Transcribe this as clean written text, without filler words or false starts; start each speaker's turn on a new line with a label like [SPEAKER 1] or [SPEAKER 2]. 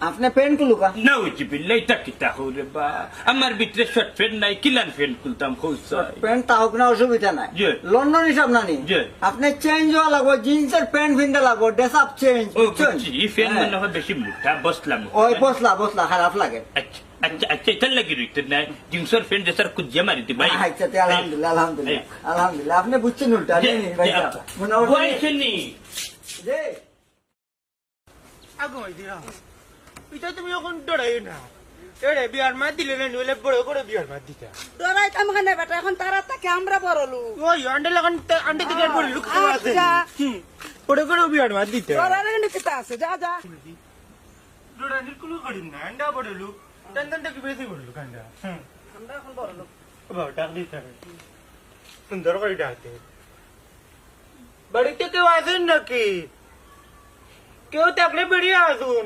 [SPEAKER 1] আপনি প্যান্ট খুলুকা
[SPEAKER 2] নাউজি বিল্লাই তাকিতা হরে বা আমার ভিতরে শর্ট প্যান্ট নাই কিলান প্যান্ট খুলতাম কইছাই
[SPEAKER 1] প্যান্ট তাহক না অসুবিধা নাই
[SPEAKER 2] জি।
[SPEAKER 1] লন্ডন হিসাব নানি
[SPEAKER 2] জি।
[SPEAKER 1] আপনি চেঞ্জ হওয়া লাগবো জিন্সের প্যান্ট ভিন্দা লাগবো ড্রেস আপ চেঞ্জ
[SPEAKER 2] ও বুঝছি ফ্যান মনে হয় বেশি মুঠা বসলাম
[SPEAKER 1] ওই বসলা খারাপ লাগে
[SPEAKER 2] আচ্ছা আচ্ছা আচ্ছা এটা লাগি রইতে নাই জিন্সের প্যান্ট দেসার কুজিয়া মারিতে ভাই
[SPEAKER 1] আচ্ছা তে আলহামদুলিল্লাহ আপনি বুঝছেন উল্টা নেই ভাই মনে হয়
[SPEAKER 2] বলছেনি
[SPEAKER 1] জি
[SPEAKER 3] আগো দিয়া এটা তুমি এখন ডরাই না এরে বিয়ার মা দিলে না নইলে বড় করে বিয়ার মা দিতা
[SPEAKER 4] ডরাই কাম খানে বেটা এখন তারা তাকে আমরা বড় লোক
[SPEAKER 3] ওই আন্ডে লাগান আন্ডে দিকে বড় লোক আছে
[SPEAKER 4] আচ্ছা
[SPEAKER 3] বড় করে বিয়ার মা দিতা
[SPEAKER 4] ডরাই কিন্তু কিতা আছে যা যা
[SPEAKER 3] ডরা নিকুল করি না আন্ডা বড় লোক তন্দনটা কি বেশি বড় লোক আন্ডা
[SPEAKER 4] আমরা এখন বড় লোক
[SPEAKER 3] বাবা ডাক দিতা সুন্দর করে ডাকতে বাড়িতে কেউ আসেন নাকি কেউ থাকলে বেরিয়ে আসুন